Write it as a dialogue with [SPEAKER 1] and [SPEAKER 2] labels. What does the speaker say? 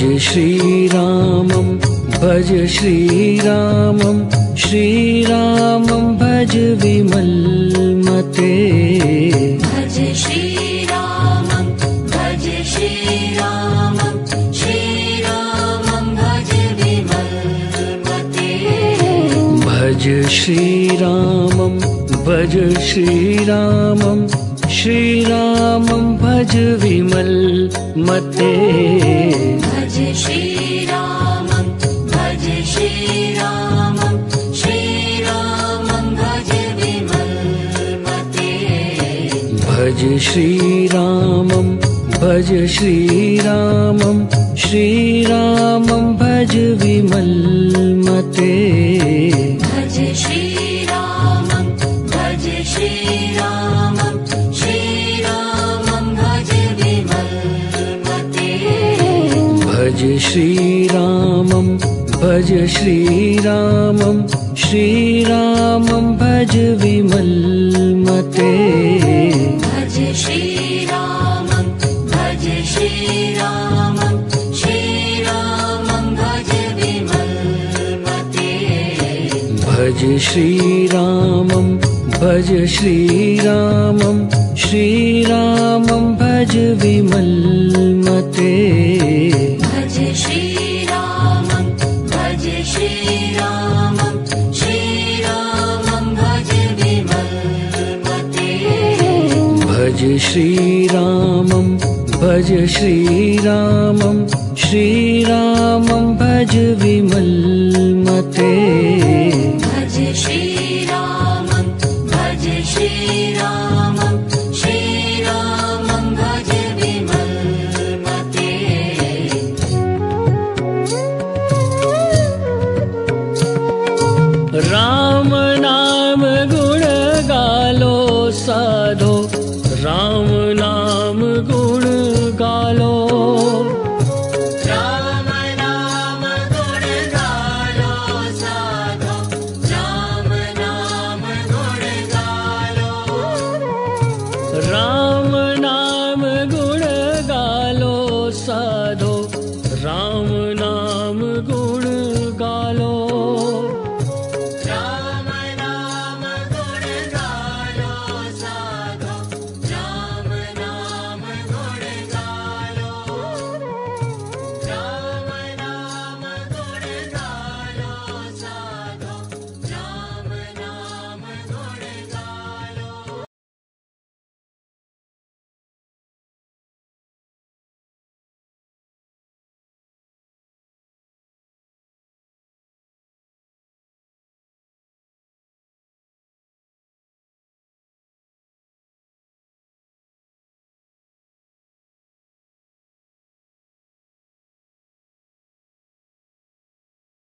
[SPEAKER 1] भज श्रीरामं भज श्रीरामं श्रीरामं भज विमलमते
[SPEAKER 2] भज श्रीरामं भज श्रीरामं श्रीरामं भज विमलमते
[SPEAKER 1] भज श्रीरामं भज श्रीरामं श्रीरामं भज विमलमते
[SPEAKER 2] भज श्रीरामं भज श्रीरामं श्रीरामं भज विमलमते
[SPEAKER 1] भज श्रीरामं भज श्रीरामं श्रीरामं भज विमलमते
[SPEAKER 2] भज श्रीरामं भज श्रीरामं श्रीरामं भज विमलमते
[SPEAKER 1] भज श्रीरामं भज श्रीरामं श्रीरामं भज विमलमते
[SPEAKER 2] भज श्रीरामं भज श्रीरामं श्रीरामं भज विमलमते
[SPEAKER 1] भज श्रीरामं भज श्रीरामं श्रीरामं भज विमलमते
[SPEAKER 2] भज श्रीरामं भज श्रीरामं श्रीरामं भज विमलमते
[SPEAKER 1] भज श्रीरामं भज श्रीरामं श्रीरामं भज विमलमते
[SPEAKER 2] भज श्रीरामं भज श्रीरामं श्रीरामं भज विमलमते
[SPEAKER 1] राम नाम गुण गालो साधो राम नाम गुण गालो
[SPEAKER 2] राम नाम गुण गालो साधो राम नाम गुण गालो